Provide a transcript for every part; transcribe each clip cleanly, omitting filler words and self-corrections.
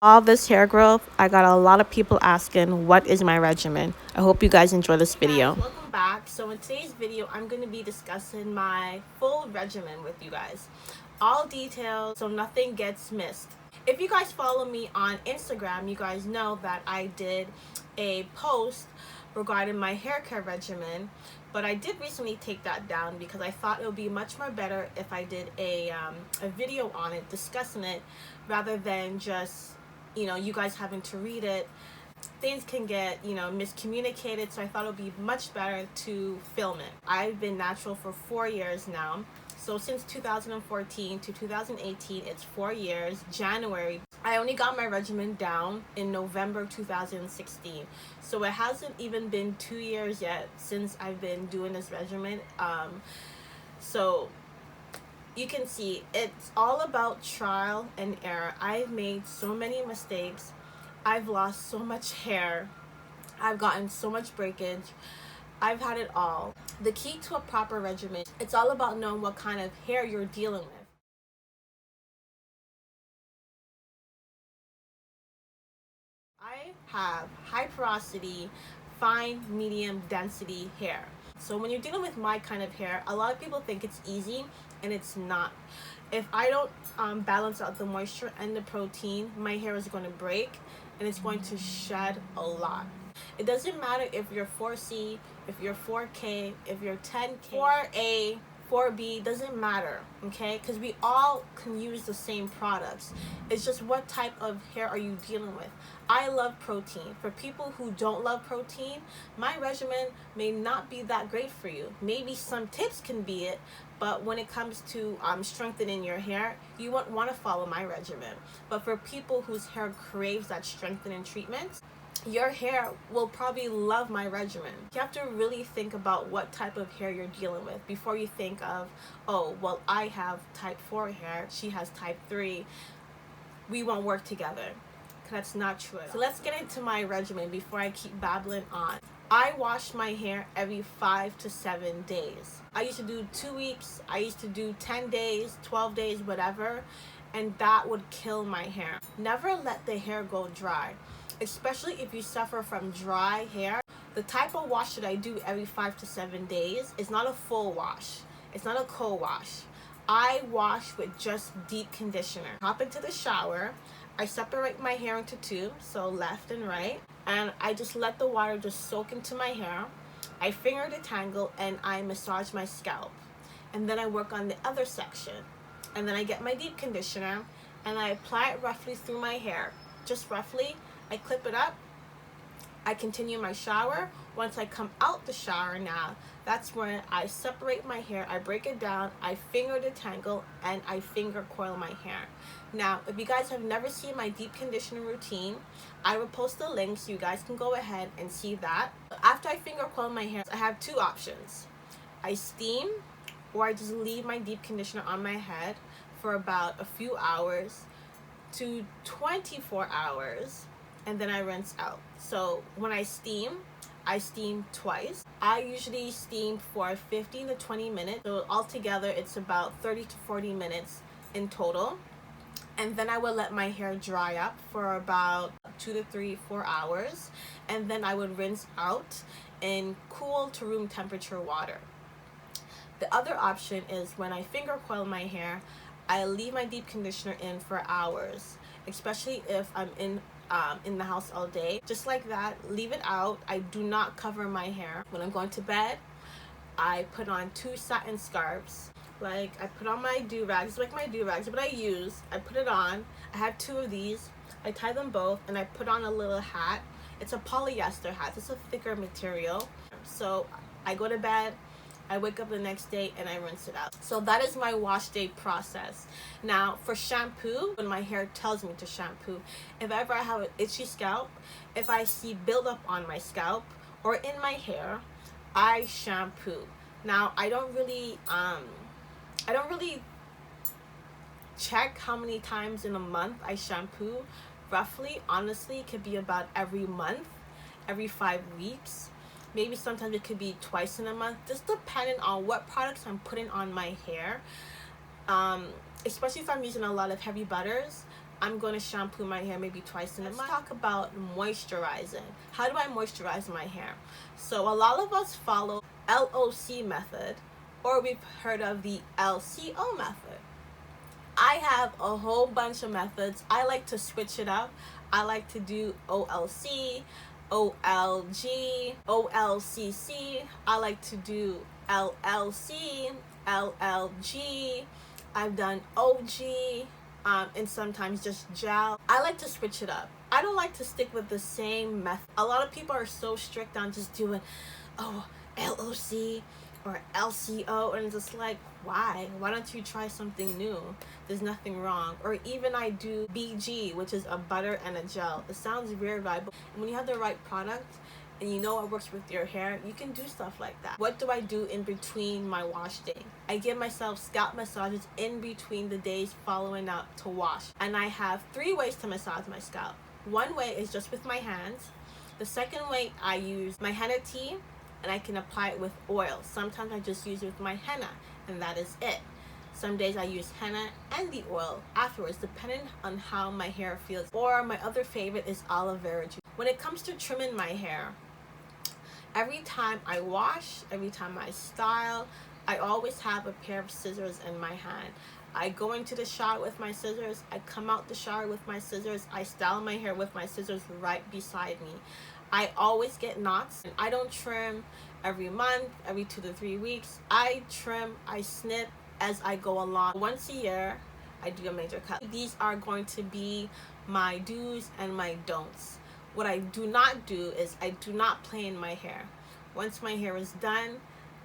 All this hair growth, I got a lot of people asking, what is my regimen? I hope you guys enjoy this video. Guys, welcome back. So in today's video, I'm going to be discussing my full regimen with you guys. All details, so nothing gets missed. If you guys follow me on Instagram, you guys know that I did a post regarding my hair care regimen, but I did recently take that down because I thought it would be much more better if I did a video on it, discussing it, rather than just you guys having to read it. Things can get miscommunicated, so I thought it would be much better to film it. I've been natural for 4 years now, so since 2014 to 2018, it's 4 years. January, I only got my regimen down in November 2016, so it hasn't even been 2 years yet since I've been doing this regimen. So you can see it's all about trial and error. I've made so many mistakes. I've lost so much hair. I've gotten so much breakage. I've had it all. The key to a proper regimen, it's all about knowing what kind of hair you're dealing with. I have high porosity, fine, medium density hair. So when you're dealing with my kind of hair, a lot of people think it's easy, and it's not. If I don't balance out the moisture and the protein, my hair is going to break and it's going to shed a lot. It doesn't matter if you're 4C, if you're 4K, if you're 10K, 4A, 4B, doesn't matter, okay? Because we all can use the same products. It's just what type of hair are you dealing with. I love protein. For people who don't love protein, my regimen may not be that great for you. Maybe some tips can be it, but when it comes to strengthening your hair, you won't want to follow my regimen. But for people whose hair craves that strengthening treatment, your hair will probably love my regimen. You have to really think about what type of hair you're dealing with before you think of, oh, well, I have type 4 hair, she has type 3, we won't work together. That's not true. So let's get into my regimen before I keep babbling on. I wash my hair every 5 to 7 days. I used to do 2 weeks, I used to do 10 days, 12 days, whatever, and that would kill my hair. Never let the hair go dry, especially if you suffer from dry hair. The type of wash that I do every 5 to 7 days is not a full wash. It's not a co-wash. I wash with just deep conditioner. Hop into the shower. I separate my hair into two, so left and right, and I just let the water just soak into my hair. I finger detangle and I massage my scalp, and then I work on the other section, and then I get my deep conditioner and I apply it roughly through my hair, just roughly. I clip it up. I continue my shower. Once I come out the shower now, that's when I separate my hair, I break it down, I finger detangle, and I finger coil my hair. Now, if you guys have never seen my deep conditioning routine, I will post the link so you guys can go ahead and see that. After I finger coil my hair, I have two options. I steam, or I just leave my deep conditioner on my head for about a few hours to 24 hours, and then I rinse out. So when I steam twice. I usually steam for 15 to 20 minutes. So altogether, it's about 30 to 40 minutes in total. And then I would let my hair dry up for about 2 to 3, 4 hours. And then I would rinse out in cool to room temperature water. The other option is when I finger coil my hair, I leave my deep conditioner in for hours, especially if I'm in the house all day. Just like that, leave it out. I do not cover my hair. When I'm going to bed, I put on 2 satin scarves. Like, I put on my do-rags, like my do-rags, but I put it on. I have 2 of these. I tie them both, and I put on a little hat. It's a polyester hat. It's a thicker material. So I go to bed, I wake up the next day, and I rinse it out. So that is my wash day process. Now, for shampoo, when my hair tells me to shampoo, if ever I have an itchy scalp, if I see buildup on my scalp or in my hair, I shampoo. Now, I don't really check how many times in a month I shampoo. Roughly, honestly, it could be about every month, every 5 weeks. Maybe sometimes it could be twice in a month, just depending on what products I'm putting on my hair. Especially if I'm using a lot of heavy butters, I'm going to shampoo my hair maybe twice in a month. Let's talk about moisturizing. How do I moisturize my hair? So a lot of us follow LOC method, or we've heard of the LCO method. I have a whole bunch of methods. I like to switch it up. I like to do OLC, OLG, OLCC. I like to do LLC, LLG. I've done OG, and sometimes just gel. I like to switch it up. I don't like to stick with the same method. A lot of people are so strict on just doing, oh, LOC or LCO, and it's just like, why don't you try something new? There's nothing wrong. Or even I do BG, which is a butter and a gel. It sounds weird, right? But when you have the right product and you know what works with your hair, you can do stuff like that. What do I do in between my wash day? I give myself scalp massages in between the days following up to wash. And I have 3 ways to massage my scalp. One way is just with my hands. The second way, I use my henna tea, and I can apply it with oil. Sometimes I just use it with my henna, and that is it. Some days I use henna and the oil afterwards, depending on how my hair feels. Or my other favorite is aloe vera juice. When it comes to trimming my hair, every time I wash, every time I style, I always have a pair of scissors in my hand. I go into the shower with my scissors, I come out the shower with my scissors, I style my hair with my scissors right beside me. I always get knots, and I don't trim every month, every 2 to 3 weeks. I trim, I snip as I go along. Once a year, I do a major cut. These are going to be my do's and my don'ts. What I do not do is I do not play in my hair. Once my hair is done,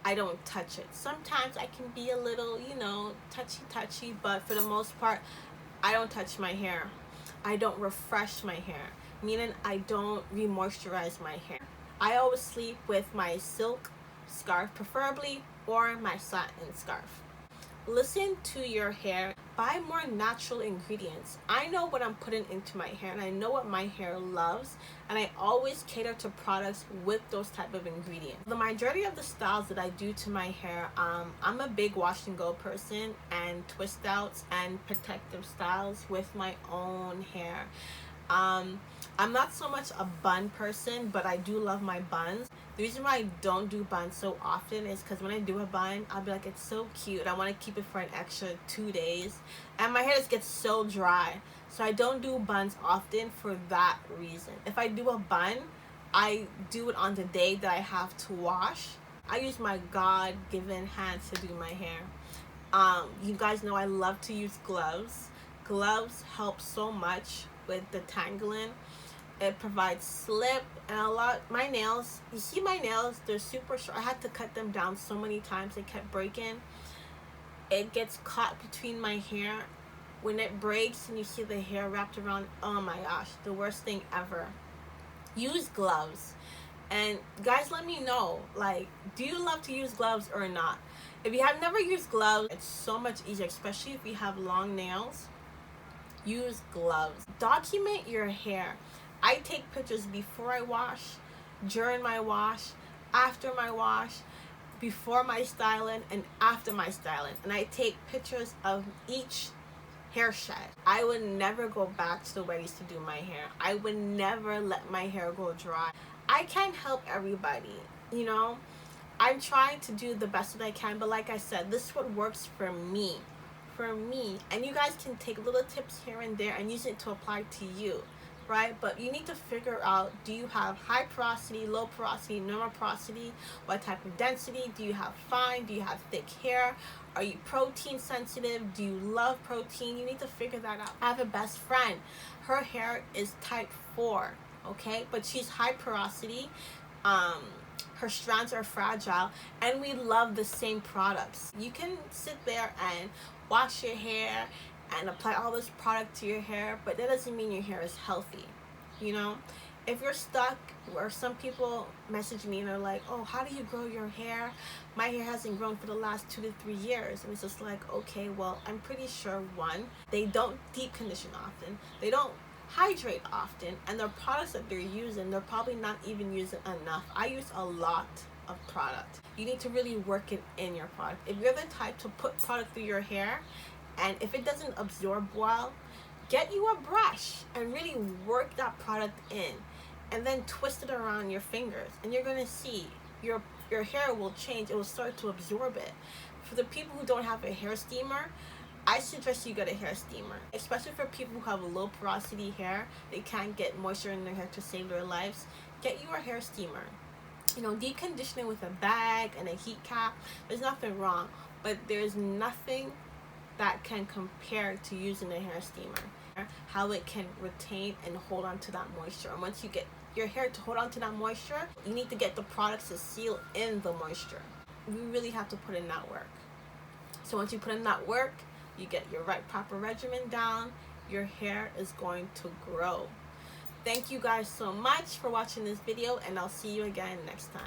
I don't touch it. Sometimes I can be a little, touchy, but for the most part, I don't touch my hair. I don't refresh my hair, meaning I don't re-moisturize my hair. I always sleep with my silk scarf preferably, or my satin scarf. Listen to your hair. Buy more natural ingredients. I know what I'm putting into my hair, and I know what my hair loves, and I always cater to products with those type of ingredients. The majority of the styles that I do to my hair, I'm a big wash and go person, and twist outs and protective styles with my own hair. I'm not so much a bun person, but I do love my buns. The reason why I don't do buns so often is because when I do a bun, I'll be like, it's so cute. I want to keep it for an extra 2 days. And my hair just gets so dry. So I don't do buns often for that reason. If I do a bun, I do it on the day that I have to wash. I use my God-given hands to do my hair. You guys know I love to use gloves. Gloves help so much with the tangling. It provides slip, and my nails, you see my nails, they're super short. I had to cut them down so many times, they kept breaking. It gets caught between my hair. When it breaks and you see the hair wrapped around, oh my gosh, the worst thing ever. Use gloves. And guys, let me know, do you love to use gloves or not? If you have never used gloves, it's so much easier, especially if you have long nails. Use gloves. Document your hair. I take pictures before I wash, during my wash, after my wash, before my styling, and after my styling. And I take pictures of each hair shed. I would never go back to the way I used to do my hair. I would never let my hair go dry. I can't help everybody, I'm trying to do the best that I can, but like I said, this is what works for me. And you guys can take little tips here and there and use it to apply to you, right? But you need to figure out, do you have high porosity, low porosity, normal porosity? What type of density? Do you have fine? Do you have thick hair? Are you protein sensitive? Do you love protein? You need to figure that out. I have a best friend. Her hair is type 4, okay? But she's high porosity. Her strands are fragile, and we love the same products. You can sit there and wash your hair and apply all this product to your hair, but that doesn't mean your hair is healthy. If you're stuck, or some people message me and they're like, oh, how do you grow your hair? My hair hasn't grown for the last 2 to 3 years. And it's just like, okay, well, I'm pretty sure, one, they don't deep condition often, they don't hydrate often, and the products that they're using, they're probably not even using enough. I use a lot of product. You need to really work it in your product. If you're the type to put product through your hair, and if it doesn't absorb well, get you a brush and really work that product in, and then twist it around your fingers, and you're gonna see your hair will change. It will start to absorb it. For the people who don't have a hair steamer, I suggest you get a hair steamer, especially for people who have low porosity hair. They can't get moisture in their hair to save their lives. Get you a hair steamer. You know, deep conditioning with a bag and a heat cap, there's nothing wrong, but there's nothing that can compare to using a hair steamer. How it can retain and hold on to that moisture. And once you get your hair to hold on to that moisture, you need to get the products to seal in the moisture. You really have to put in that work. So once you put in that work, you get your right proper regimen down, your hair is going to grow. Thank you guys so much for watching this video, and I'll see you again next time.